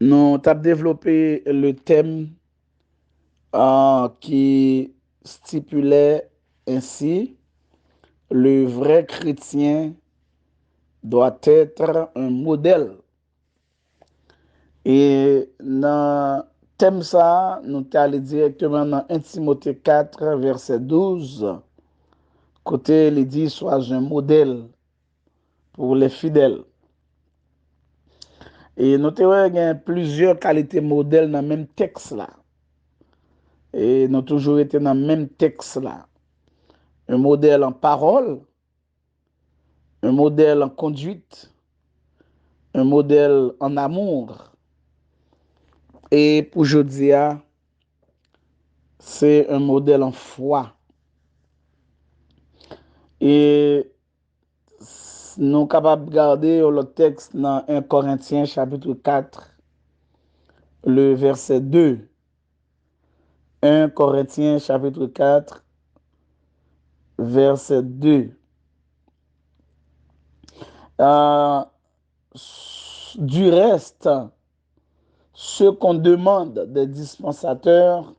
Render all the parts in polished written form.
nous avons développé le thème qui stipulait ainsi, le vrai chrétien doit être un modèle. Et dans le thème ça, nous sommes allés directement dans 1 Timothée 4, verset 12. Côté, il dit, sois un modèle pour les fidèles. Et nous avons plusieurs qualités modèles dans le même texte là. Et nous avons toujours été dans le même texte là. Un modèle en parole, un modèle en conduite, un modèle en amour. Et pour aujourd'hui, c'est un modèle en foi. Et nous sommes capables de garder le texte dans 1 Corinthiens chapitre 4, le verset 2. 1 Corinthiens chapitre 4, verset 2. Euh, du reste, ce qu'on demande des dispensateurs,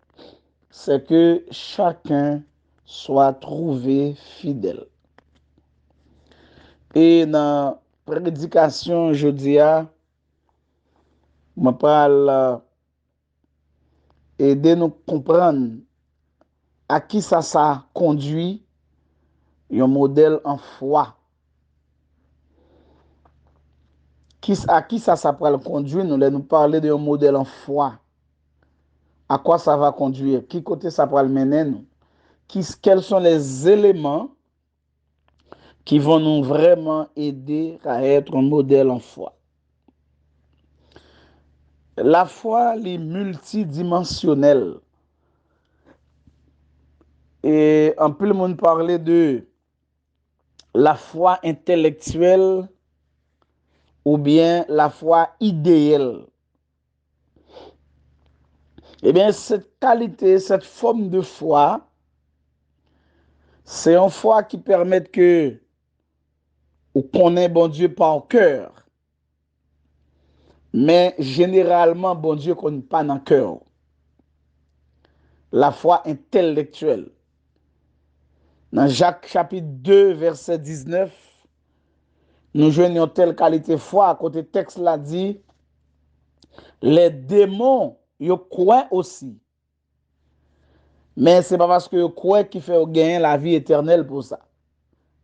c'est que chacun soit trouvé fidèle. Et dans la prédication, je dis, je parle aider nous comprendre à qui ça conduit un modèle en foi. À qui ça peut conduire, nous parler d'un modèle en foi. À quoi ça va conduire? Qui côté ça peut le mener nous? Quels sont les éléments qui vont nous vraiment aider à être un modèle en foi? La foi est multidimensionnelle. Et un peu le monde parlait de la foi intellectuelle ou bien la foi idéale. Eh bien, cette qualité, cette forme de foi, c'est une foi qui permet que on connaît bon Dieu par cœur. Mais généralement, bon Dieu ne connaît pas dans le cœur. La foi intellectuelle. Dans Jacques chapitre 2, verset 19, nous joignons telle qualité foi. À côté texte là dit, les démons, ils croient aussi. Mais ce n'est pas parce que ils croient qu'il fait gagner la vie éternelle pour ça.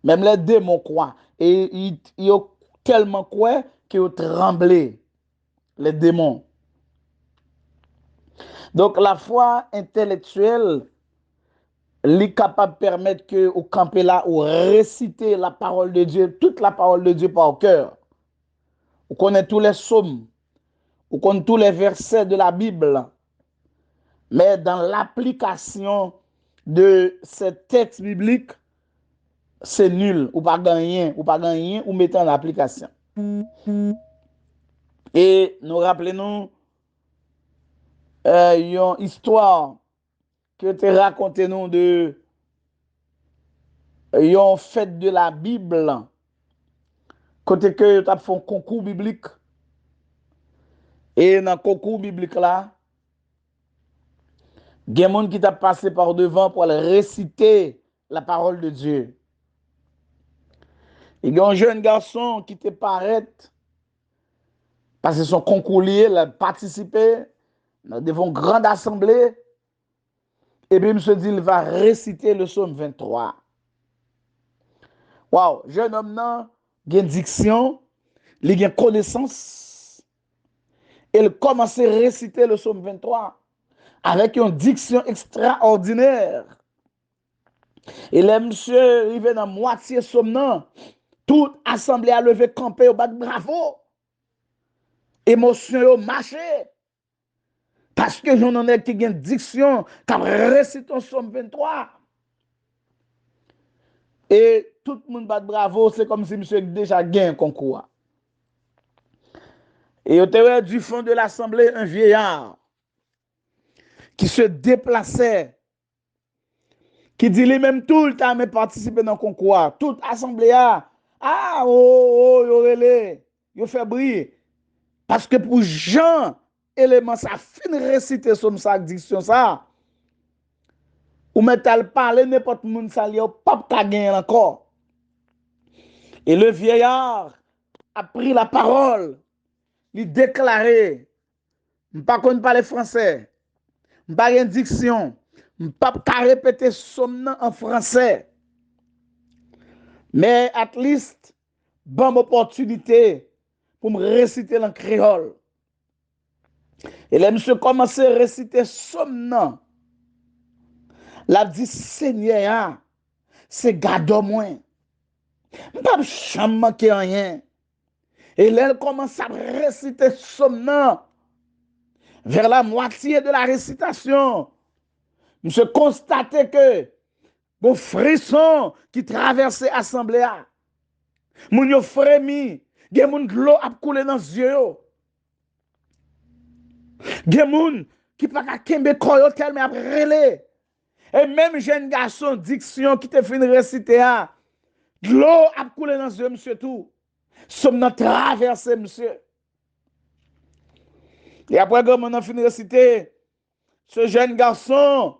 Même les démons croient. Et ils ont tellement croient qu'ils ont tremblé, les démons. Donc la foi intellectuelle, est capable de permettre que au camper là ou réciter la parole de Dieu, toute la parole de Dieu par cœur. On connaît tous les psaumes, on connaît tous les versets de la Bible, mais dans l'application de ces textes bibliques, c'est nul, ou pas gagner, ou mettre en application. Et nous rappelons une histoire que tu raconté nous de une fête de la Bible, côté que tu as fait un concours biblique. Et dans le concours biblique là, il y a des gens qui t'a passé par devant pour réciter la parole de Dieu. Il y a un jeune garçon qui te paraît, parce que son concours lié, il a participé devant une grande assemblée. Et puis il se dit, il va réciter le psaume 23. Waouh, jeune homme, il a une diction, il a une connaissance. Il commence à réciter le psaume 23 avec une diction extraordinaire. Et là, monsieur, il est dans moitié somnant. Toute assemblée a levé campé au bas de bravo. Émotion marché. Parce que j'en ai qui a une diction qui récite en somme 23. Et tout le monde bat bravo, c'est comme si monsieur déjà gagné un concours. Et au travers du fond de l'assemblée, un vieillard qui se déplaçait, qui dit lui-même tout le temps, mais participer dans le concours. Toute assemblée a, ah, oh, oh, yo relé, yo fait briller. Parce que pour Jean, élément ça fin réciter somme ça diction ça ou metal parler n'importe monde ça li pas ka gagner encore. Et le vieillard a pris la parole, il déclaré, pas qu'on parle français, pas une diction, pas ka répéter somme en français. Mais at least bonne opportunité pour me réciter en créole. Et là, monsieur commence à réciter somme. La dit Seigneur, c'est gado moi. Pas jamais manquer rien. Et là, elle commence à réciter somme. Vers la moitié de la récitation, monsieur constate que bon frisson qui traversait l'assemblée. Moun yo frémi, gen moun l'eau a coulé dans les yeux. Gen moun qui pas ka kembe koyo tel mais a relé. Et même jeune garçon diction qui te fin réciter l'eau a coulé dans les yeux monsieur tout. Somme nan traversé monsieur. Et après quand on a fini réciter ce jeune garçon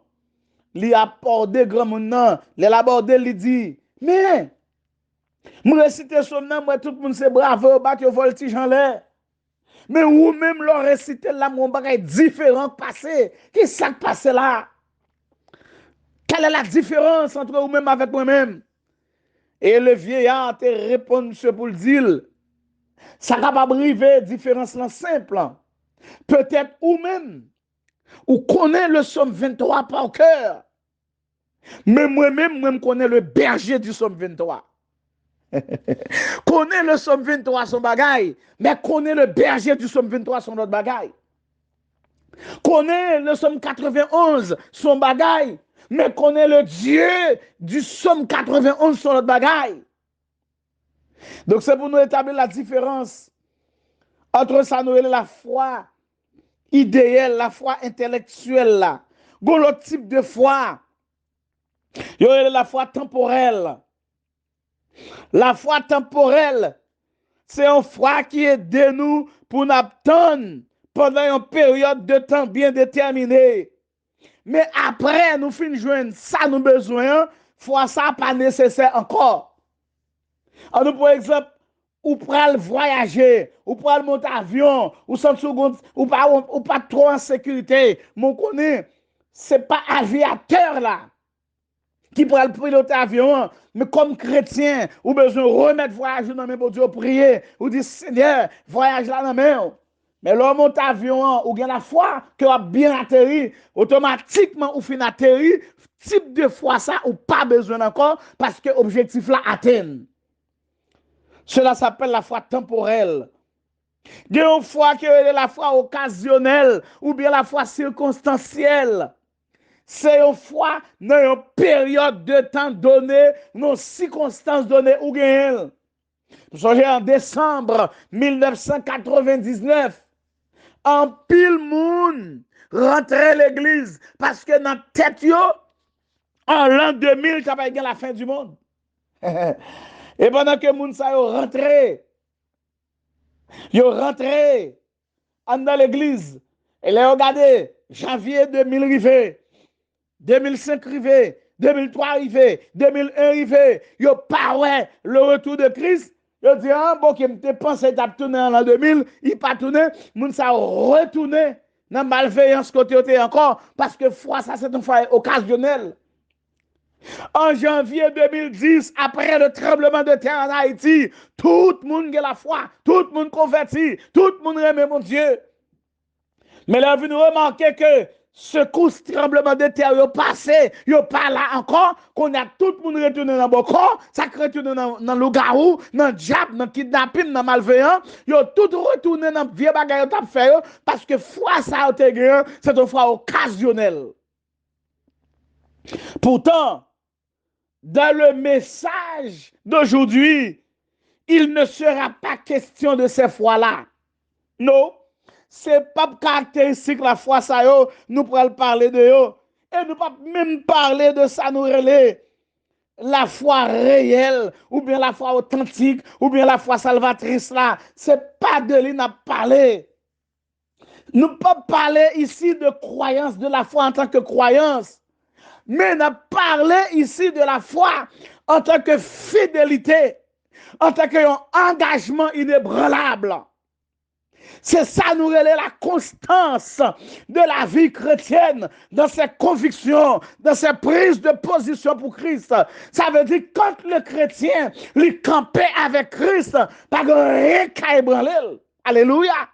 li a abordé grand moun nan, li abordé li dit mais moi réciter somme nan moi tout le monde c'est bravo bat yo voltige en l'air. Mais ou même leur réciter là mon bagay différent passé. Qui ça passé là? Quelle est la différence entre vous-même avec moi-même? Et le vieillard te répond monsieur pour le dire. Ça capable arriver différence là simple. Peut-être ou même ou connaît le psaume 23 par cœur. Mais moi-même moi connais le berger du psaume 23. Connaît le psaume 23 son bagaille, mais connaît le berger du psaume 23 son autre bagaille. Connaît le psaume 91 son bagaille, mais connaît le Dieu du psaume 91 son autre bagaille. Donc c'est pour nous établir la différence entre ça nous et la foi idéale, la foi intellectuelle là. Gon l'autre type de foi. Yo la foi temporelle. La foi temporelle, c'est une foi qui aide nous pour nous attendre pendant une période de temps bien déterminée. Mais après, nous finissons joindre ça nous besoin, foi ça pas nécessaire encore. Alors, par exemple, ou pral voyager, ou pral monter avion, ou 100 secondes, ou pas trop en sécurité. Mon connaît, c'est pas aviateur là qui pourrait piloter avion, mais comme chrétien, ou besoin de remettre voyage dans mes Dieu, prier, ou dire Seigneur, voyage là dans mes. Mais l'homme monte avion, ou bien la foi, que a bien atterri, automatiquement, ou fin atterri, type de foi ça, ou pas besoin encore, parce que l'objectif là atteint. Cela s'appelle la foi temporelle. Il y a une foi qui est la foi occasionnelle, ou bien la foi circonstancielle. C'est une foi dans une période de temps donné, dans une circonstance donnée ou gagnée. Songez en décembre 1999, en pile moun rentrait l'église parce que dans tête yo, en l'an 2000, ça va être la fin du monde. Et pendant que moun sa yo rentré dans l'église, et là regardez, janvier 2000 arrivé. 2005 arrivé, 2003 arrivé, 2001 arrivé, yo pas ouais le retour de Christ. Yo dit ah bon qui me pensé t'a tourner en l'an 2000, il pas tourné, moun ça retourné dans malveillance côté encore parce que foi ça c'est une foi occasionnelle. En janvier 2010, après le tremblement de terre en Haïti, tout le monde a la foi, tout le monde converti, tout le monde aime mon Dieu. Mais là, vous remarquez que ce coup tremblement de terre est passé, il n'est pas là encore, qu'on a tout le monde retourné dans le corps, ça retourné dans le garou, dans le diable, dans le kidnapping, dans le malveillant, il a tout retourné dans le vieux bagage qu'il a fait, parce que foi ça a été c'est une foi occasionnelle. Pourtant, dans le message d'aujourd'hui, il ne sera pas question de ces foi-là. Non. C'est pas caractéristique la foi ça yo, nous pourrons parler de yo et nous pas même parler de ça nous relais la foi réelle ou bien la foi authentique ou bien la foi salvatrice là, c'est pas de lui n'a parlé. Nous ne pouvons pas parler ici de croyance de la foi en tant que croyance, mais nous parlons ici de la foi en tant que fidélité, en tant qu'un engagement inébranlable. C'est ça, nous relève la constance de la vie chrétienne, dans ses convictions, dans ses prises de position pour Christ. Ça veut dire que quand le chrétien lui campait avec Christ, pas de rien qu'à ébranler. Alléluia.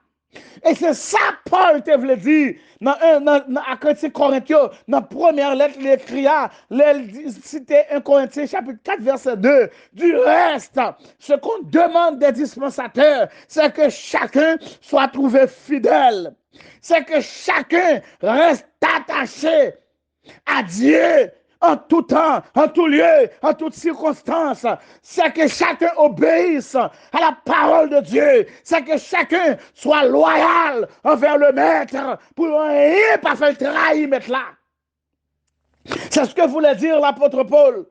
Et c'est ça Paul te voulait dire dans Corinthiens, dans la première lettre, il écrit, c'était 1 Corinthiens chapitre 4, verset 2. Du reste, ce qu'on demande des dispensateurs, c'est que chacun soit trouvé fidèle. C'est que chacun reste attaché à Dieu en tout temps, en tout lieu, en toutes circonstances. C'est que chacun obéisse à la parole de Dieu. C'est que chacun soit loyal envers le maître pour ne pas faire trahir maître là. C'est ce que voulait dire l'apôtre Paul.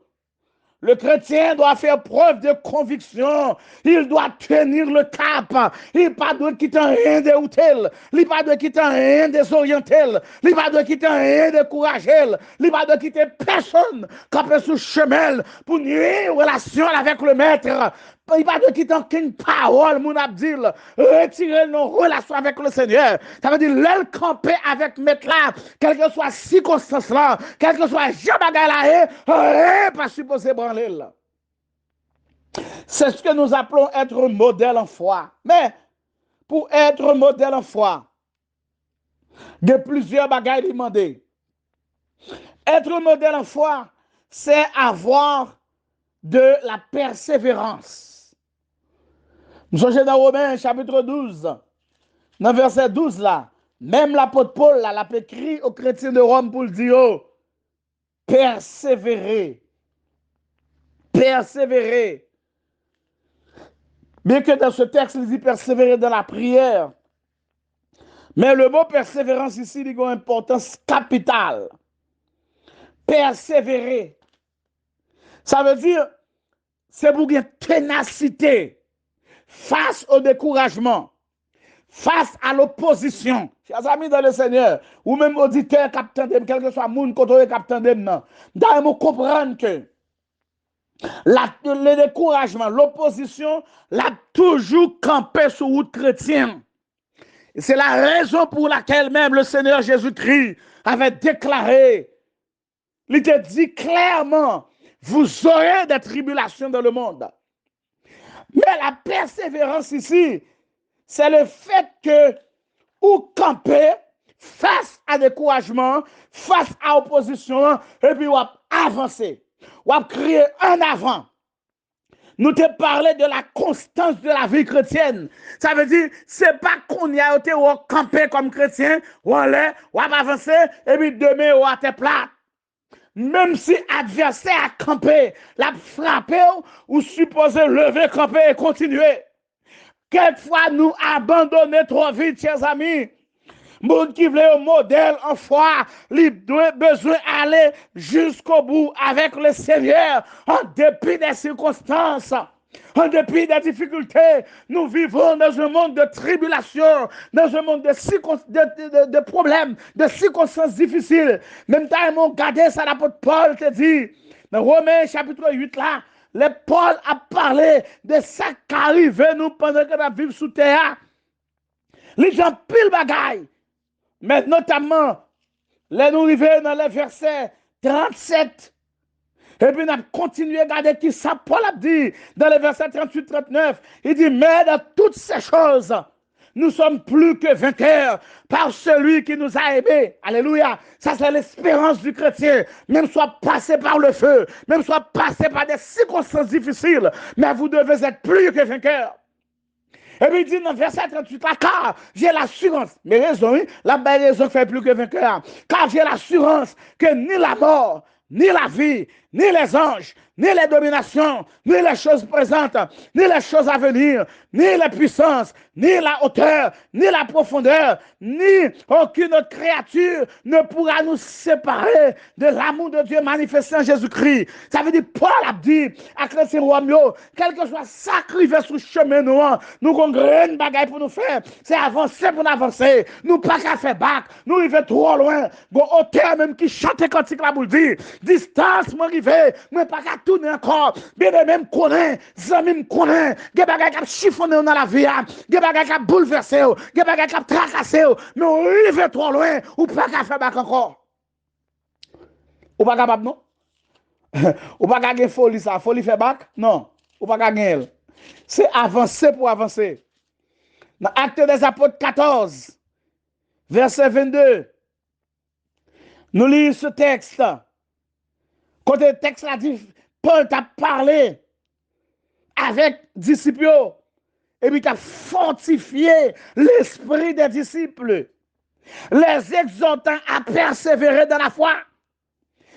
Le chrétien doit faire preuve de conviction. Il doit tenir le cap. Il ne doit pas quitter rien de hôtel. Il ne doit pas quitter rien désorienté. Il ne doit pas quitter rien découragé. Il ne doit pas quitter personne qui peut sous chemin pour nuire en relation avec le maître. Il ne doit pas quitter aucune parole, mon abdil. Retirer nos relations avec le Seigneur. Ça veut dire l'aile camper avec maître là, quelle que soit la circonstance là, quel que soit Jean Bagay là, pas supposé branler là. C'est ce que nous appelons être modèle en foi. Mais pour être modèle en foi, il y a plusieurs bagailles demandées. Être modèle en foi, c'est avoir de la persévérance. Nous sommes dans Romains chapitre 12, dans verset 12 là, même l'apôtre Paul là, l'a écrit aux chrétiens de Rome pour le dire, oh, persévérer. Persévérer. Bien que dans ce texte, il dit persévérer dans la prière. Mais le mot persévérance ici, il a une importance capitale. Persévérer. Ça veut dire, c'est pour une ténacité face au découragement, face à l'opposition. Chers amis dans le Seigneur, ou même auditeurs, capitaine, quel que soit le monde, capitaine, nous comprendre que le découragement, l'opposition, l'a toujours campé sur route chrétienne. C'est la raison pour laquelle même le Seigneur Jésus-Christ avait déclaré, il te dit clairement, vous aurez des tribulations dans le monde. Mais la persévérance ici, c'est le fait que vous campez face à découragement, face à opposition, et puis vous avancez. Vous criez en avant. Nous te parlons de la constance de la vie chrétienne. Ça veut dire, c'est pas qu'on y a été ou campé comme chrétien, ou allez, ou avancer, et puis demain, ou à te plate. Même si adversaire a campé, l'a frappé, ou supposé lever, camper et continuer. Quelquefois, nous abandonnons trop vite, chers amis. Monde qui veut un modèle en foi, il doit besoin d'aller jusqu'au bout avec le Seigneur, en dépit des circonstances. En dépit des difficultés, nous vivons dans un monde de tribulation, dans un monde de problèmes, de circonstances difficiles. Même temps, mon regardé ça, l'apôtre Paul te dit, dans Romains chapitre 8 là, le Paul a parlé de ça qui arrive nous pendant que nous vivons sous terre. Les gens pile bagaille. Mais notamment, là nous arrivons dans le verset 37. Et puis, on a continué à regarder qui ça, Paul a dit dans le verset 38-39. Il dit, mais dans toutes ces choses, nous sommes plus que vainqueurs par celui qui nous a aimés. Alléluia. Ça, c'est l'espérance du chrétien. Même soit passé par le feu, même soit passé par des circonstances difficiles, mais vous devez être plus que vainqueurs. Et puis il dit dans le verset 38, là, car j'ai l'assurance, mais raison, oui, la belle raison fait plus que vainqueur, car j'ai l'assurance que ni la mort, ni la vie, ni les anges, ni les dominations, ni les choses présentes, ni les choses à venir, ni la puissance, ni la hauteur, ni la profondeur, ni aucune autre créature ne pourra nous séparer de l'amour de Dieu manifesté en Jésus-Christ. Ça veut dire, Paul a dit à Chrétien Romeo, quel que soit sacrifice sur le chemin, nous avons une bagaille pour nous faire. C'est avancer pour nous avancer. Nous pas qu'à faire bac. Nous arrivons trop loin. Bon, auteur même qui chante quand il a boule dit, distance, moi arrivé, moi pas qu'à tourner encore. Bien même connaît, zami connaît, des bagages qui chiffonné dans la vie, des bagages qui bouleversé, des bagages qui tracassé, mais on arrive trop loin, ou pas qu'à faire bac encore. Ou pas capable non? Ou pas qu'à folie ça, folie fait bac? Non, ou pas qu'à gagner. C'est avancer pour avancer. Dans Actes des Apôtres 14, verset 22, nous lisons ce texte. Quand le texte a dit, Paul t'a parlé avec disciples et puis t'a fortifié l'esprit des disciples, les exhortant à persévérer dans la foi,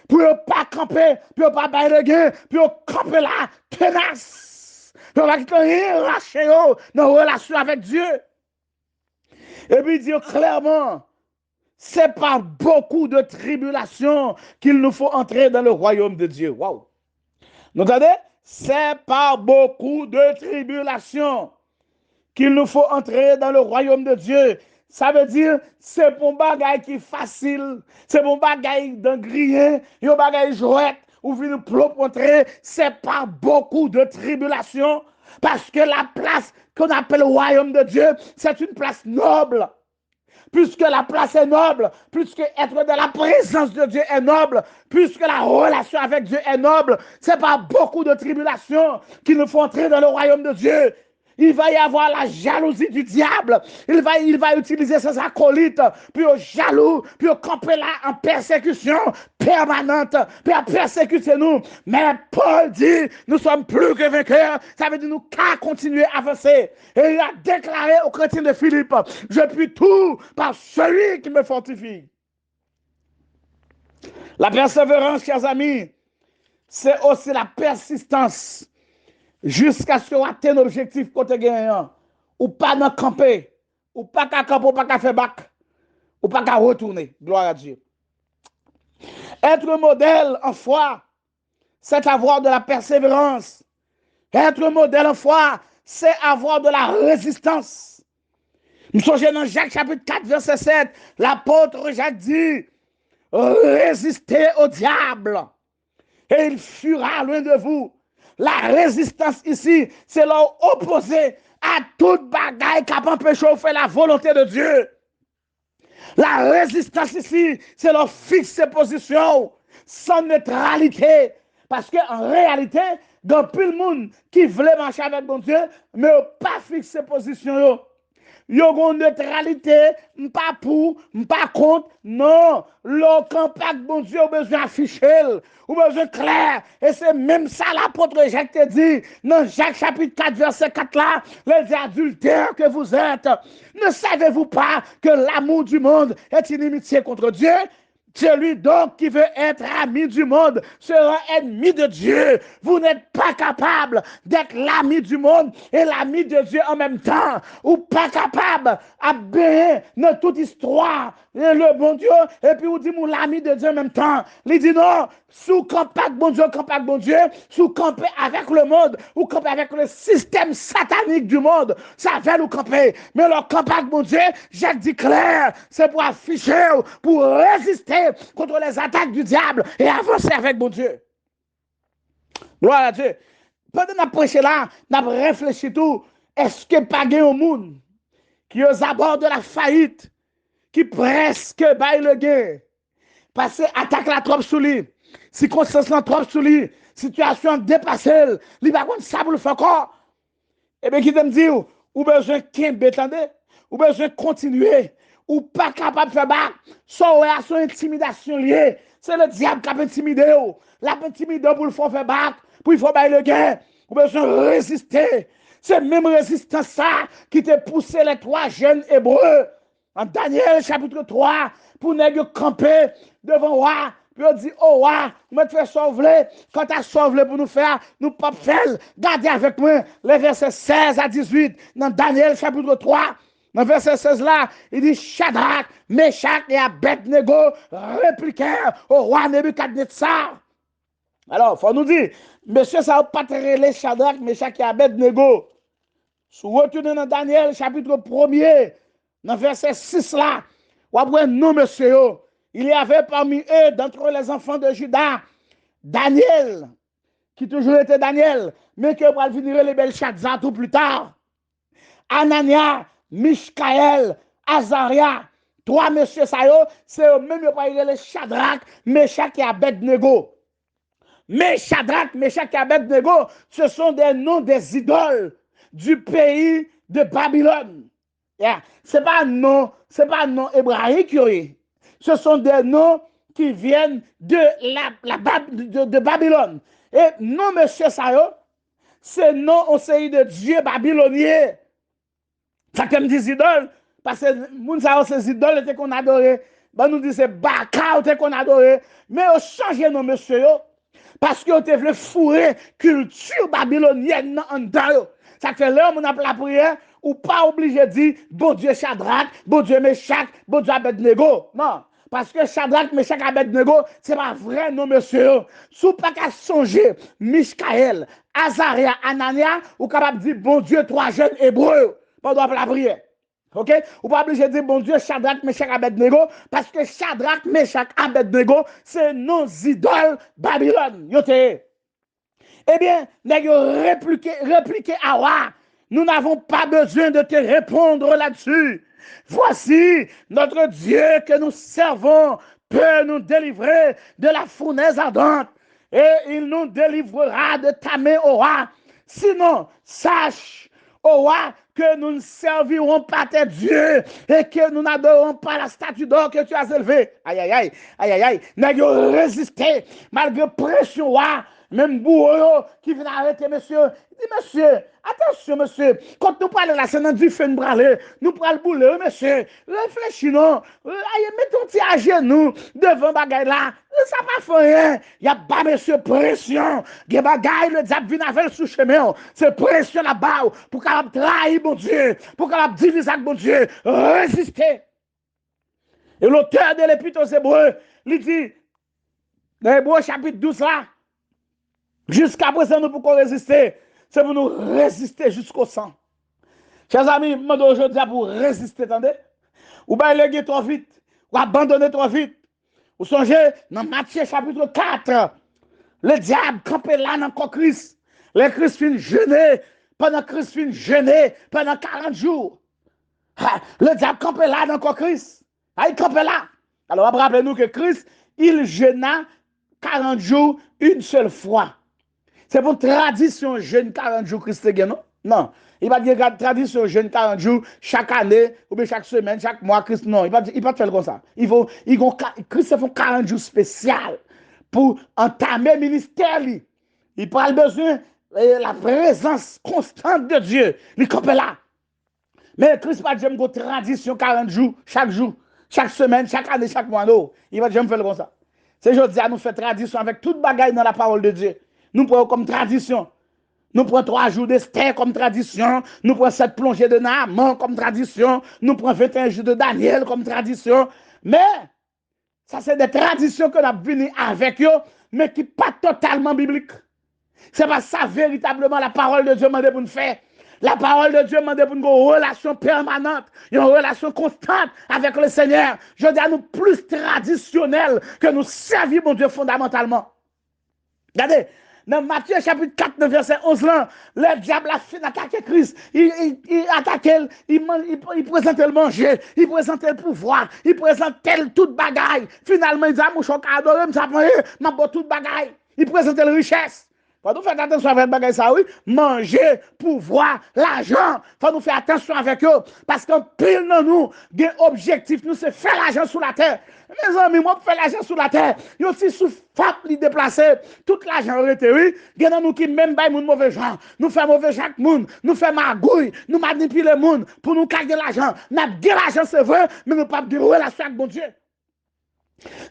pour ne pas camper, pour ne pas bailler le gain, pour camper là, tenace, pour ne pas rien lâcher dans la relation avec Dieu. Et puis dire clairement, c'est par beaucoup de tribulations qu'il nous faut entrer dans le royaume de Dieu. Waouh! Vous entendez? C'est par beaucoup de tribulations qu'il nous faut entrer dans le royaume de Dieu. Ça veut dire, c'est pour bagaille qui est facile, c'est pour bagaille d'engrier, un bagaille jouette, ou venir pour entrer, c'est par beaucoup de tribulations, parce que la place qu'on appelle le royaume de Dieu, c'est une place noble. Puisque la place est noble, puisque être dans la présence de Dieu est noble, puisque la relation avec Dieu est noble, c'est par beaucoup de tribulations qu'il nous faut entrer dans le royaume de Dieu. Il va y avoir la jalousie du diable. Il va utiliser ses acolytes, puis au jaloux, puis au camper là en persécution permanente, puis à persécuter nous. Mais Paul dit, nous sommes plus que vainqueurs. Ça veut dire nous qu'à continuer à avancer. Et il a déclaré aux chrétiens de Philippe, je puis tout par celui qui me fortifie. La persévérance, chers amis, c'est aussi la persistance. Jusqu'à ce qu'on atteigne l'objectif côté gagnant, ou pas dans camper, ou pas qu'à camper, ou pas qu'à faire bac, ou pas qu'à retourner. Gloire à Dieu. Être modèle en foi, c'est avoir de la persévérance. Être modèle en foi, c'est avoir de la résistance. Nous sommes dans Jacques chapitre 4, verset 7. L'apôtre Jacques dit, résistez au diable, et il fuira loin de vous. La résistance ici, c'est leur opposé à toute bagaille qui a empêché de faire la volonté de Dieu. La résistance ici, c'est leur fixer position, sans neutralité. Parce qu'en réalité, il y a plus de monde qui veut marcher avec mon Dieu, mais pas fixer position. Yo gon neutralité, pas pour, pas contre, non. Le campagne, bon Dieu, besoin afficher, ou besoin clair. Et c'est même ça l'apôtre Jacques te dit, dans Jacques chapitre 4, verset 4 là, les adultères que vous êtes, ne savez-vous pas que l'amour du monde est inimitié contre Dieu? Celui donc qui veut être ami du monde sera ennemi de Dieu. Vous n'êtes pas capable d'être l'ami du monde et l'ami de Dieu en même temps. Ou pas capable à bénir dans toute histoire le bon Dieu et puis vous dites l'ami de Dieu en même temps. Il dit non, sous campagne bon Dieu, sous camper avec le monde ou camper avec le système satanique du monde, ça va nous camper. Mais le campagne bon Dieu, Jacques dit clair, c'est pour afficher, pour résister contre les attaques du diable et avancer avec mon Dieu. Gloire à Dieu. Pendant qu'on a prêché là, on a réfléchi tout. Est-ce que pas au monde qui aux abords de la faillite, qui presque baille le gain, parce que attaque la trop sous lui, circonstance la trop sous lui, situation dépassée, il va contre ça pour le faire encore. Eh bien, qui te me dit, ou besoin qu'un bétandé, ou besoin continuer, ou pas capable de faire bac, soit à son intimidation liée. C'est le diable qui a intimidé. La intimidé pour le faire bac, pour il faut bailler le gain, ou besoin résister. C'est même résistance ça qui te poussé les 3 jeunes hébreux en Daniel chapitre 3 pour ne camper devant roi, puis on dit, oh, ouais, nous te fait sauver, quand tu as sauvé pour nous faire, nous pas faire, gardez avec moi les versets 16 à 18, dans Daniel chapitre 3, dans verset 16 là, il dit, Shadrach, Meshach et Abednego répliquèrent au roi Nebuchadnezzar. Alors, il faut nous dire, monsieur, ça va pas te relayer Shadrach, Meshach et Abednego. Si vous retournez dans Daniel, chapitre 1er, dans verset 6 là, vous avez non, monsieur, il y avait parmi eux, d'entre les enfants de Juda, Daniel, qui toujours était Daniel, mais qui va venir les Belshazzar tout plus tard. Anania, Mishkaël, Azaria, trois messieurs, c'est eux-mêmes qui parlent les Shadrach, Meshach et Abednego. Mais Shadrach, Meshach et Abednego, ce sont des noms des idoles du pays de Babylone. Yeah. Ce n'est pas un nom hébraïque. Ce sont des noms qui viennent de Babylone. Et non, monsieur Sayo, c'est non au série de Dieu babylonien. Ça comme des idoles, parce que moun sa ces idoles étaient qu'on adorait. Ben nous dit c'est Baka qu'on adorait. Mais on change non, monsieur. Parce que vous voulez fourrer culture babylonienne en dedans. Ça fait là, on a la prière, ou pas obligé de dire, bon Dieu Shadrach, bon Dieu Meshach, bon Dieu Abednego. Non. Parce que Shadrach, Meshach, Abednego, ce n'est pas vrai, non, monsieur. Si vous pas qu'à songer, Mishkaël, Azaria, Anania, ou capable de dire, bon Dieu, trois jeunes hébreux, pendant la prière. OK? Ou pas obligé de dire, bon Dieu, Shadrach, Meshach, Abednego, parce que Shadrach, Meshach, Abednego, c'est nos idoles Babylone. Eh bien, nous répliqué à Wa. Nous n'avons pas besoin de te répondre là-dessus. Voici notre Dieu que nous servons peut nous délivrer de la fournaise ardente et il nous délivrera de ta main, ô roi. Sinon, sache, ô roi, que nous ne servirons pas tes dieux et que nous n'adorons pas la statue d'or que tu as élevée. Aïe, aïe, aïe, aïe, aïe, aïe. Nous avons résisté malgré pression, roi. Même bourreau qui vient arrêter, monsieur. Il dit, monsieur, attention, monsieur. Quand nous parlons là, c'est dans du feu, nous prenons le boulet, monsieur. Réfléchis, non. Mets ton petit à genoux devant bagaille là. Ça ne fait rien. Il y a pas, monsieur, pression. Il y a bagaille, le diable vient avec sous chemin. C'est pression là-bas pour qu'il trahir, mon Dieu. Pour qu'il divise avec mon Dieu. Résister. Et l'auteur de l'Épître aux Hébreux, il dit, dans Hébreux chapitre 12 là, jusqu'à présent, nous pouvons résister. C'est pour nous résister jusqu'au sang. Chers amis, je demande aujourd'hui pour résister, attendez. Ou bien léguer trop vite, ou abandonner trop vite. Vous songez, dans Matthieu chapitre 4, le diable campait là dans le Christ. Le Christ fin jeûner, pendant Christ fin jeûner, pendant 40 jours. Le diable campait là dans le Christ. Il campait là. Alors, rappelez-nous que Christ, il jeûna 40 jours une seule fois. C'est pour tradition jeûne 40 jours Christ, non? Non. Il va dire que tradition jeûne 40 jours chaque année, ou bien chaque semaine, chaque mois, Christ, non. Il va pas faire comme ça. Christ fait 40 jours spécial pour entamer le ministère. Il parle besoin de la présence constante de Dieu. Il campe là. Mais Christ va dire que tradition 40 jours, chaque semaine, chaque année, chaque mois, non. Il va jamais faire comme ça. C'est aujourd'hui à nous faire tradition avec toute bagaille dans la parole de Dieu. Nous prenons comme tradition. Nous prenons 3 jours d'Esther comme tradition. Nous prenons 7 plongées de Naaman comme tradition. Nous prenons 21 jours de Daniel comme tradition. Mais, ça c'est des traditions que nous avons venues avec eux, mais qui ne sont pas totalement bibliques. Ce n'est pas ça véritablement la parole de Dieu demande pour nous faire. La parole de Dieu demande pour nous une relation permanente, une relation constante avec le Seigneur. Je dis à nous plus traditionnels que nous servir mon Dieu fondamentalement. Regardez, dans Matthieu chapitre 4, verset 11, là, le diable a fait attaquer Christ. Il attaque, il présente le manger, il présente le pouvoir, il présente toute bagaille. Finalement, il dit, ah, mon choc à adorer, je m'apprends toute bagaille. Il présente la richesse. Faut nous faire attention avec bagaille ça, oui. Manger, pouvoir, l'argent. Faut nous faire attention avec eux. Parce qu'en pile dans nous, des objectifs, nous, c'est faire l'argent sur la terre. Mes amis, moi, faire l'argent sur la terre. Ils aussi sous FAP, les déplacer. Tout l'argent aurait été, oui. Il y a nous qui même baillent mon mauvais gens. Nous faisons mauvais gens monde. Nous faisons magouille. Nous manipulons le monde pour nous caguer l'argent. Nous avons l'argent, c'est vrai, mais nous ne pouvons pas de relation avec mon Dieu.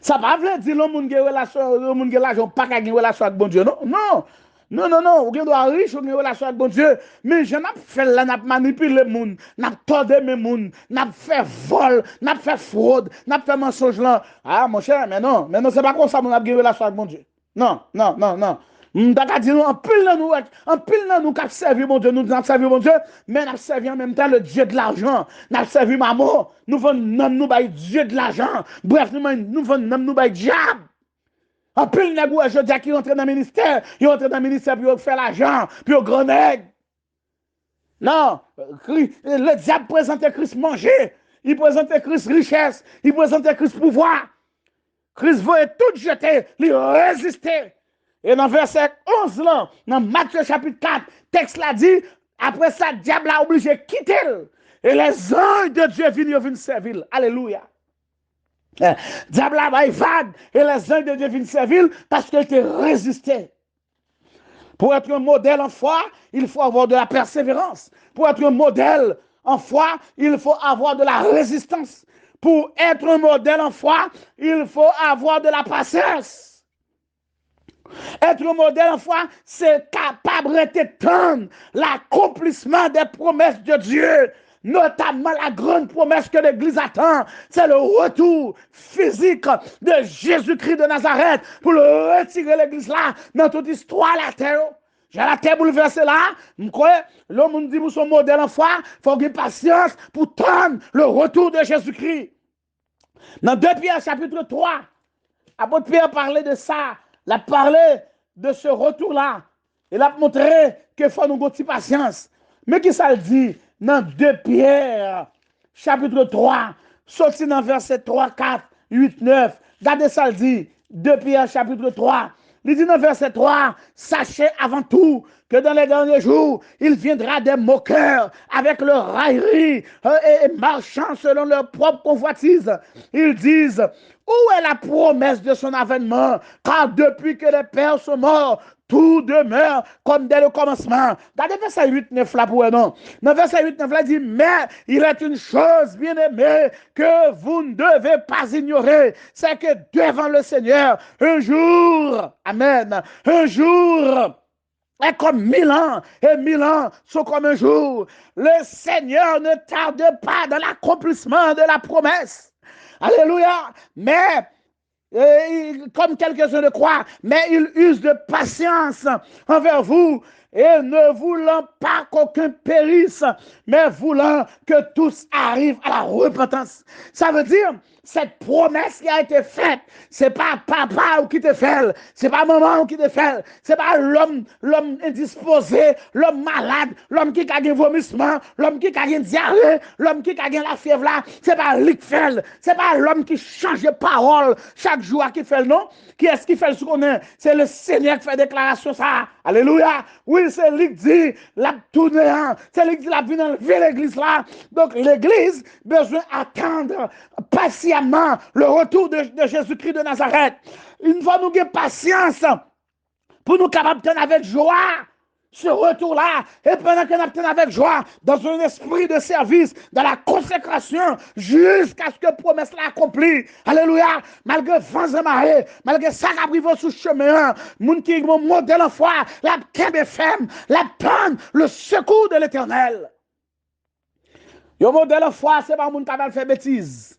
Ça ne veut pas dire que l'homme qui a relation, l'homme qui a l'argent, pas qu'à une relation avec bon Dieu. Non, non. Non, non, non. Ou bien doit riche, ou une relation avec bon Dieu. Mais je n'ai pas fait là, n'a manipulé le monde, n'a tordé mes monde, n'a fait vol, n'a fait fraude, n'a fait mensonge là. Ah, mon cher, mais non, c'est pas comme ça qu'on a une relation avec bon Dieu. Non, non, non, non. M'taka dit nous, en pile dans nous qui servi mon Dieu, nous avons servi mon Dieu, mais nous avons servi en même temps le Dieu de l'argent. Nous avons servi maman, nous venons nous bailler Dieu de l'argent. Bref, nous venons nous bailler diable. En pile nègre, je dis qui rentre dans le ministère, il rentre dans le ministère pour faire l'argent, puis au grand nègre. Non, le diable présentait Christ manger, il présentait Christ richesse, il présentait Christ pouvoir. Christ voulait tout jeter, lui résister. Et dans verset 11, là, dans Matthieu chapitre 4, texte l'a dit, après ça, le diable a obligé de quitter. Et les anges de Dieu viennent servir. Alléluia. Diable a vague et les anges de Dieu viennent servir parce qu'il était résisté. Pour être un modèle en foi, il faut avoir de la persévérance. Pour être un modèle en foi, il faut avoir de la résistance. Pour être un modèle en foi, il faut avoir de la patience. Être un modèle en foi, c'est capable d'étendre l'accomplissement des promesses de Dieu, notamment la grande promesse que l'Église attend, c'est le retour physique de Jésus-Christ de Nazareth pour le retirer l'Église là dans toute histoire de la terre. J'ai la terre bouleversée là, l'homme dit pour son modèle en foi, il faut avoir patience pour tendre le retour de Jésus-Christ. Dans 2 Pierre chapitre 3, apôtre Pierre parlait de ça, il a parlé de ce retour-là. Il a montré qu'il faut nous avoir patience. Mais qui ça le dit dans 2 Pierre chapitre 3, sorti dans verset 3, 4, 8, 9. Regardez ça le dit, 2 Pierre chapitre 3. Il dit dans verset 3, sachez avant tout que dans les derniers jours, il viendra des moqueurs avec leur raillerie et marchant selon leur propre convoitise. Ils disent, où est la promesse de son avènement? Car depuis que les pères sont morts, tout demeure comme dès le commencement. Regardez verset 8, 9 là pour non. Dans verset 8, 9 là, il dit, mais il est une chose bien aimée que vous ne devez pas ignorer. C'est que devant le Seigneur, un jour, amen, un jour est comme 1000 ans, et 1000 ans sont comme un jour. Le Seigneur ne tarde pas dans l'accomplissement de la promesse. Alléluia. Mais comme quelques-uns le croient, mais il use de patience envers vous et ne voulant pas qu'aucun périsse, mais voulant que tous arrivent à la repentance. Ça veut dire, cette promesse qui a été faite, c'est pas papa qui te fait, c'est pas maman qui te fait, c'est pas l'homme indisposé, l'homme malade, l'homme qui a un vomissement, l'homme qui a une diarrhée, l'homme qui a la fièvre là, c'est pas lui qui fait, c'est pas l'homme qui change de parole chaque jour qui fait le nom. Qui est-ce qui fait ce qu'on est? C'est le Seigneur qui fait déclaration ça. Alléluia. Oui, c'est lui qui dit la tournée, c'est lui qui dit la vie dans l'église là. Donc l'église besoin d'attendre patiemment le retour de Jésus-Christ de Nazareth. Une fois nous avons patience pour nous capables de avec joie ce retour-là, et pendant qu'on obtient avec joie, dans un esprit de service, dans la consécration, jusqu'à ce que la promesse soit accomplie. Alléluia. Malgré vents et marées, malgré ça qui arrive sous chemin, moun qui est mon modèle en foi, la kembe femme, la donne le secours de l'éternel. Yo modèle en foi, c'est pas moun capable de faire bêtise.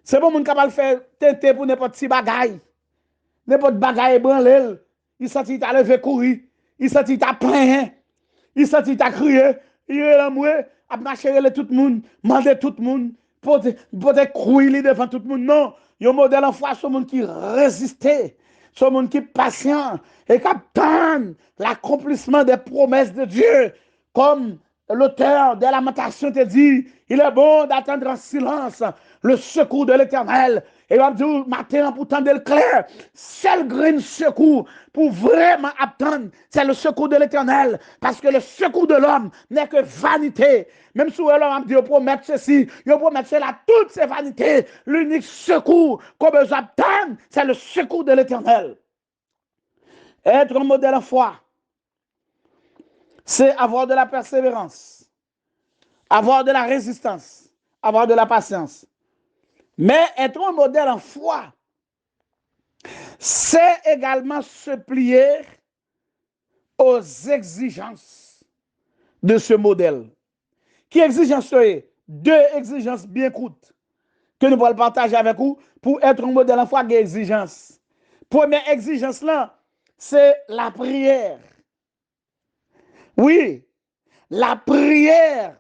C'est pas moun capable de faire tenter pour n'importe qui bagaille. N'importe bagaille branlel. Il sentit à lever courir. Il sentit à plaindre, il sentit à crier, il est l'amour, à marcher tout le monde, demander tout le monde, pour crier devant tout le monde. Non, il y a un modèle en foi, ce monde qui résiste, ce monde qui est patient et qui attend l'accomplissement des promesses de Dieu. Comme l'auteur des Lamentations te dit, il est bon d'attendre en silence le secours de l'Éternel. Et il va dire, matin, pour tendre le clair, seul grain secours pour vraiment attendre, c'est le secours de l'Éternel. Parce que le secours de l'homme n'est que vanité. Même si l'homme a dit, il promet ceci, il promet cela, toutes ces vanités, l'unique secours qu'on besoin d'attendre, c'est le secours de l'Éternel. Être un modèle en foi, c'est avoir de la persévérance, avoir de la résistance, avoir de la patience. Mais être un modèle en foi, c'est également se plier aux exigences de ce modèle. Qui exigence est? Deux exigences bien courtes que nous allons partager avec vous pour être un modèle en foi d'exigence. Première exigence là, c'est la prière. Oui, la prière.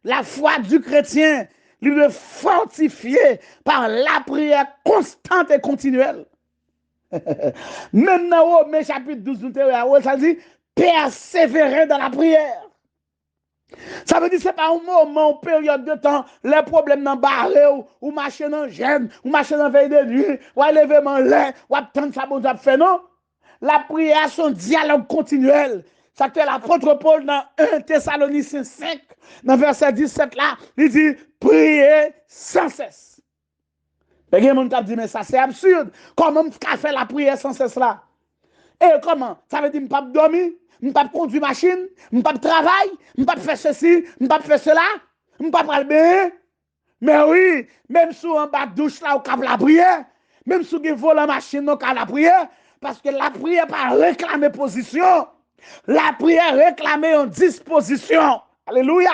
La foi du chrétien, il doit fortifier par la prière constante et continuelle. Même dans Romains chapitre 12, ça dit persévérer dans la prière. Ça veut dire que ce n'est pas un moment, une période de temps, les problèmes dans barré ou marcher dans gêne, ou marcher dans veille de nuit, ou lever mon lait, ou attendre ça bon ça fait non. La prière, son dialogue continuel. Ça que l'apôtre Paul dans 1 Thessaloniciens 5, dans verset 17 là, il dit priez sans cesse. Et il y a des gens qui disent mais ça c'est absurde. Comment on fait la prière sans cesse là? Et comment? Ça veut dire que je ne peux pas dormir, je ne peux pas conduire machine, je ne peux pas travailler, je ne peux pas faire ceci, je ne peux pas faire cela, je ne peux pas aller bien. Mais oui, même si on bas douche là, on cap la prière, même si on vole la machine, on cap la prière, parce que la prière pas réclamer position, la prière réclame une disposition. Alléluia.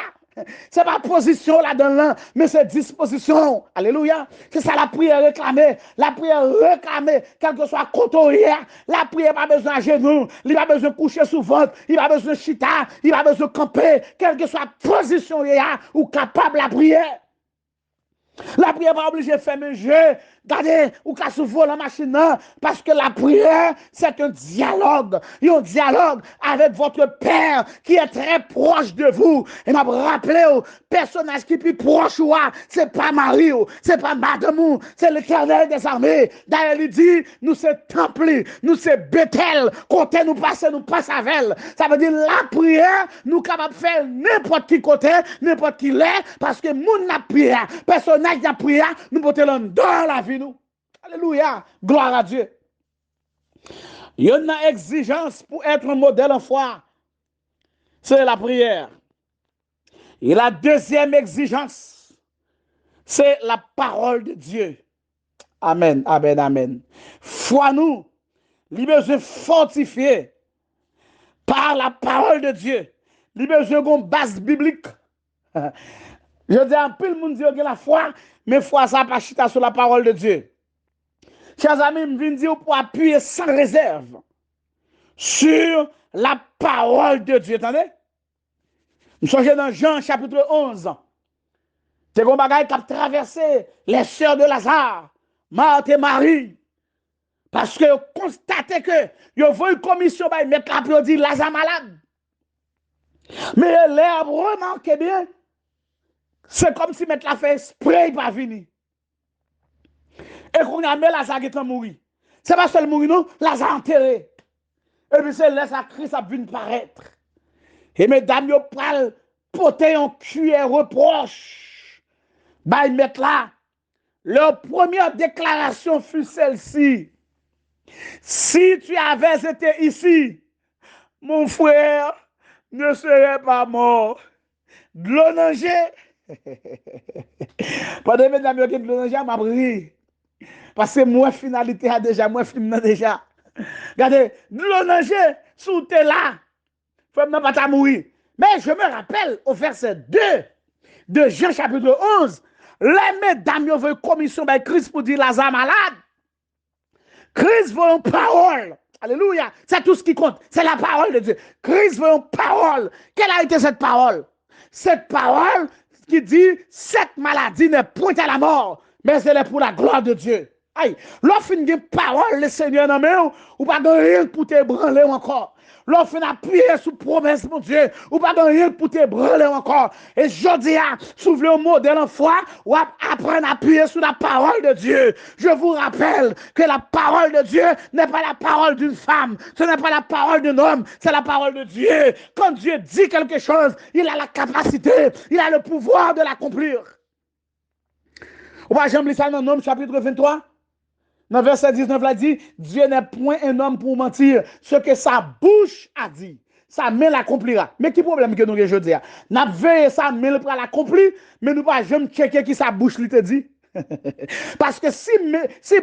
C'est pas position là-dedans, mais c'est disposition. Alléluia. C'est ça la prière réclamée. La prière réclamée, quel que soit côté hier, la prière pas besoin de genoux, il pas besoin de coucher sous ventre, il pas besoin de chita, il pas besoin de camper, quelle que soit position hier, ou capable la prière. La prière pas obligée de faire un jeu. Regardez, ou qu'à s'ouvrir la machine, parce que la prière, c'est un dialogue avec votre Père qui est très proche de vous. Et m'a rappelé au personnage qui est plus proche, c'est pas Marie, c'est pas Madame, c'est l'Éternel des armées. D'ailleurs, il dit, nous c'est temple, nous c'est Bethel, côté nous passe avec elle. Ça veut dire la prière, nous capables de faire n'importe qui côté, n'importe qui l'est, parce que moun la prière, personnage de la prière, nous portons dans la vie nous. Alléluia, gloire à Dieu. Il y a une exigence pour être un modèle en foi, c'est la prière. Et la deuxième exigence, c'est la parole de Dieu. Amen, amen, amen. Foi nous, il besoin fortifier par la parole de Dieu. Il besoin d'une base biblique. Je dis à peu le monde dit que la foi, mais foi ça pas chita sur la parole de Dieu. Chers amis, je viens dire pour appuyer sans réserve sur la parole de Dieu. Attendez? Nous sommes dans Jean chapitre 11. C'est un bagage qui a traversé les sœurs de Lazare, Marthe et Marie. Parce que vous constatez que vous voyez une commission pour mettre la pour dire Lazare malade. Mais l'air remarquez bien, c'est comme si mettre la fait spray pas venir. Et qu'on a mis Lazare qui est mort. C'est pas seulement mourir, non, Lazare enterré. Et puis c'est là que Christ a vu paraître. Et mesdames, vous parlent porter un cuir reproche. Bah, ils mettent là. Leur première déclaration fut celle-ci. Si tu avais été ici, mon frère ne serait pas mort. De l'eau nager. Pendant mesdames, vous avez de l'eau nager, m'a pris. Parce que moi, finalité a déjà, moi, film déjà. Regardez, de l'eau nager, sous t'es là. Faut même pas mourir. Mais je me rappelle au verset 2 de Jean chapitre 11, les mesdames veulent commission by Christ pour dire Lazare malade. Christ veut une parole. Alléluia. C'est tout ce qui compte. C'est la parole de Dieu. Christ veut une parole. Quelle a été cette parole? Cette parole qui dit cette maladie n'est point à la mort, mais elle est pour la gloire de Dieu. Aïe, lorsqu'on a une parole, le Seigneur n'a ou pas de rien pour te branler encore. Lorsqu'on appuie sur promesse, mon Dieu, ou pas de rien pour te branler encore. Et je dis, soulever un modèle en foi, ou apprendre à appuyer sur la parole de Dieu. Je vous rappelle que la parole de Dieu n'est pas la parole d'une femme, ce n'est pas la parole d'un homme, c'est la parole de Dieu. Quand Dieu dit quelque chose, il a la capacité, il a le pouvoir de l'accomplir. Ou pas, j'aime ça dans Nom chapitre 23. Dans verset 19, là dit, Dieu n'est point un homme pour mentir. Ce que sa bouche a dit, sa main l'accomplira. Mais qui problème que nous avons aujourd'hui? Nous veillé sa main pour l'accomplir, mais nous pas jamais checker qui sa bouche lui te dit. Parce que si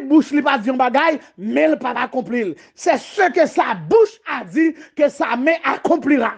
bouche n'est pas dit un bagaille, mais elle pas accomplir. C'est ce que sa bouche a dit que sa main accomplira.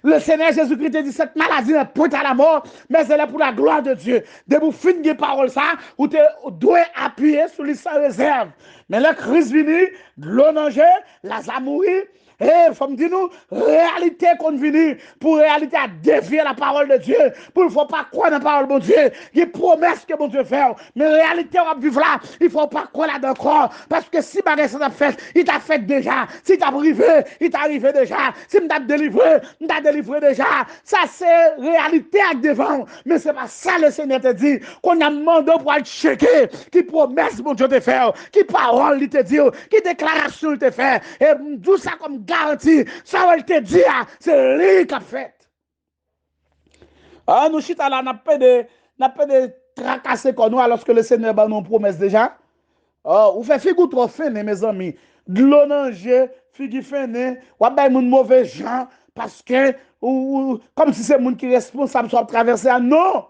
Le Seigneur Jésus-Christ dit cette maladie n'est point à la mort, mais elle est pour la gloire de Dieu. De vous finir des paroles ça, vous devez appuyer sur les sans réserve. Mais le Christ venu, l'onanger, la zamourir, et faut me dire nous, réalité qu'on vient pour réalité à défier la parole de Dieu, pour il ne faut pas croire dans la parole de Dieu, il y a promesse que bon Dieu fait, mais réalité on va vivre là, il ne faut pas croire là encore, parce que si bagage ça t'a fait, il t'a fait déjà, si t'as privé, il t'a arrivé déjà, si m't'a délivré, m't'a délivré déjà, ça c'est réalité à devant, mais c'est pas ça le Seigneur te dit, qu'on a demandé pour aller checker, qui promesse bon Dieu te fait, qui parole il te dit, qui déclaration il te fait, et tout ça comme garantie, ça va te dire, c'est lui qui a fait. Ah, nous chita là, n'a pas de tracasser comme nous, alors que le Seigneur nous promesse déjà. Oh, ou fait figou trop fin, mes amis. De l'eau nanger, figou fin, ou bien moun mauvais gens, parce que, comme si c'est moun qui est responsable sur traverser. Non,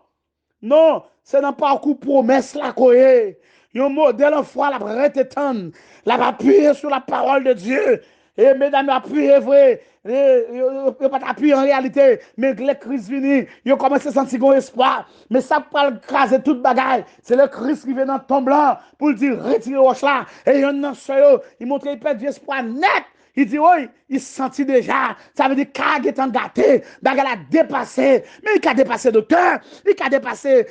non, c'est dans parcours promesse là, quoi. Un modèle en foi, la retétane, la appuyer sur la parole de Dieu. Et mesdames, appuyez vrai. Vous pas appuyer en réalité. Mais le Christ venu, vous commencé à sentir un espoir. Mais ça pas craser toute bagaille. C'est le Christ qui vient dans ton blanc pour dire retirez roche là. Et il y en a il montre qu'il perd du espoir net. Il dit, oui, il sentit déjà. Ça veut dire qu'il est gâté. Bagal a dépassé. Mais il a dépassé docteur. Il a dépassé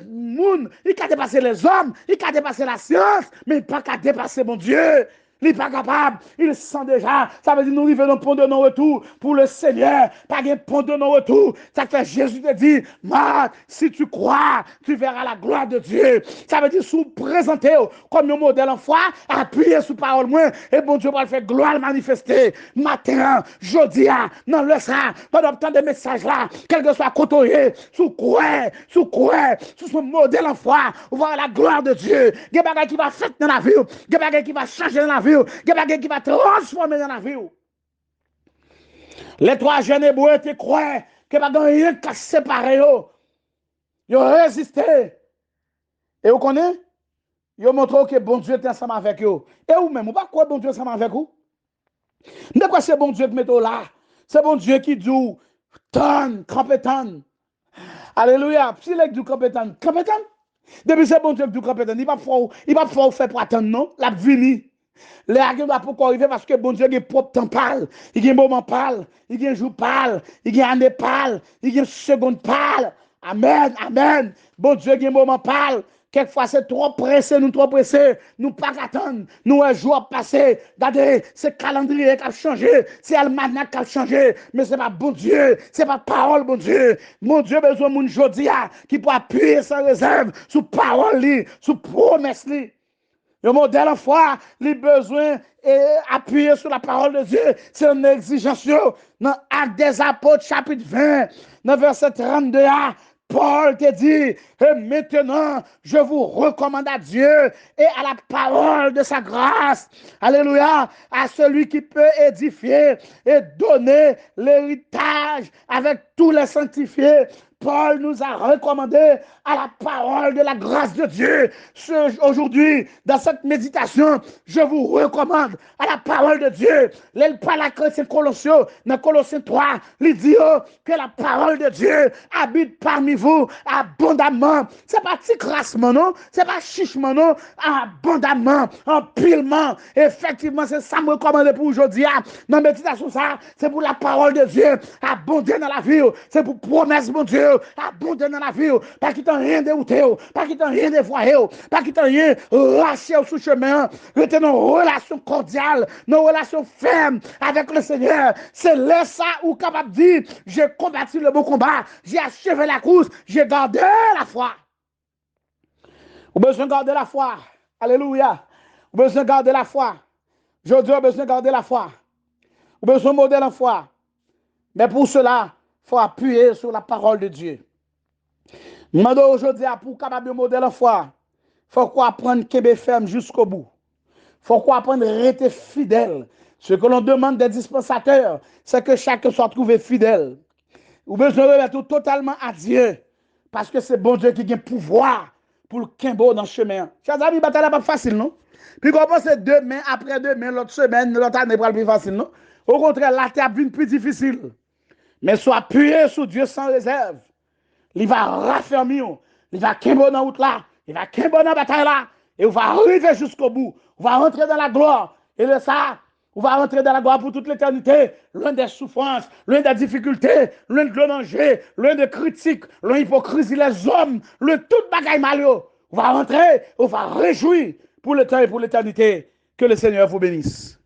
moun. Il a dépassé les hommes. Il a dépassé la science. Mais il n'a pas dépassé mon Dieu. Il n'est pas capable, il sent déjà. Ça veut dire nous arrivons dans le pont de non-retour pour le Seigneur. Pas de pont de non-retour. Ça fait Jésus te dit, Marc, si tu crois, tu verras la gloire de Dieu. Ça veut dire sous présenter comme un modèle en foi, appuyer sur parole moins, et bon Dieu va le faire gloire manifester. Matin, jeudi, dans le sang, pendant tant de messages là, quel que soit côté, sous quoi, sous ce modèle en foi, on va la gloire de Dieu. Il y a des bagages qui va faire dans la vie, il y a des bagages qui va changer dans la vie. Il y a des qui va transformer dans la vie. Les trois jeunes hébreux te croient que pas rien qu'à séparer. Ils ont résisté. Et vous connaissez? Ils ont montré que bon Dieu est ensemble avec eux. Et vous-même, vous ne pas quoi bon Dieu est ensemble avec vous? De quoi c'est bon Dieu qui met là? C'est bon Dieu qui dit, tonne, compétent. Alléluia. Si les du compétent, compétent. Depuis c'est bon Dieu qui dit compétent, il va pas faire pour attendre, non? La vini. Les agents doivent pas arriver parce que bon Dieu a propre temps parle, il y a un moment parle, il y a un jour parle, il y a une année parle, il y a une seconde parle. Amen, amen. Bon Dieu a un moment parle. Quelquefois c'est trop pressé, nous pas attendre, nous un jour passé. Regardez, c'est calendrier qui a changé, c'est almanach qui a changé, mais c'est pas bon Dieu, c'est pas parole bon Dieu. Mon Dieu besoin de moun jodia qui peut appuyer sans réserve sous parole, sous promesse. Le modèle en foi, les besoins appuyer sur la parole de Dieu, c'est une exigence. Dans Actes des Apôtres, chapitre 20, dans verset 32, Paul te dit, et maintenant, je vous recommande à Dieu et à la parole de sa grâce. Alléluia, à celui qui peut édifier et donner l'héritage avec tous les sanctifiés. Paul nous a recommandé à la parole de la grâce de Dieu. Aujourd'hui, dans cette méditation, je vous recommande à la parole de Dieu. Il parle à Chrétien Colossiens, dans Colossiens 3, il dit que la parole de Dieu habite parmi vous abondamment. Ce n'est pas petit crassement, non? Ce n'est pas chichement, non? Abondamment, empilement. Effectivement, c'est ça que je recommande pour aujourd'hui. Dans la méditation, ça, c'est pour la parole de Dieu abonder dans la vie. C'est pour promesse, mon Dieu. Abonder dans la vie, pas qu'il t'en rien dérouté, pas qu'il t'en rien dévoyé, pas qu'il t'en rien lâché sous chemin, retenir une relation cordiale, une relation ferme avec le Seigneur. C'est là ça où capable de dire, j'ai combattu le bon combat, j'ai achevé la course, j'ai gardé la foi. Vous avez besoin de garder la foi. Alléluia. Vous avez besoin de garder la foi. Je dis, vous avez besoin de garder la foi. Vous avez besoin de modèle en foi. Mais pour cela, il faut appuyer sur la parole de Dieu. Nous aujourd'hui pour capable de modèle en foi. Il faut qu'on apprenne Québec ferme jusqu'au bout. Il faut qu'on apprenne à rester fidèle. Ce que l'on demande des dispensateurs, c'est que chacun soit trouvé fidèle. Vous besoin de remettre totalement à Dieu. Parce que c'est bon Dieu qui a le pouvoir pour le Kimbo dans le chemin. Chers amis, bataille n'est pas facile, non? Puis commence demain, après demain, l'autre semaine, l'autre année, pas plus facile, non? Au contraire, la terre devient plus difficile. Mais sois appuyé sur Dieu sans réserve. Il va raffermir, il va Kimbo dans la route là, il va Kimbo dans la bataille là, et on va arriver jusqu'au bout. On va rentrer dans la gloire. Et le ça, on va rentrer dans la gloire pour toute l'éternité, loin des souffrances, loin des difficultés, loin de danger, loin de critiques, loin de l'hypocrisie les hommes, loin de toute bagaille malheur. On va rentrer, on va réjouir pour le temps et pour l'éternité. Que le Seigneur vous bénisse.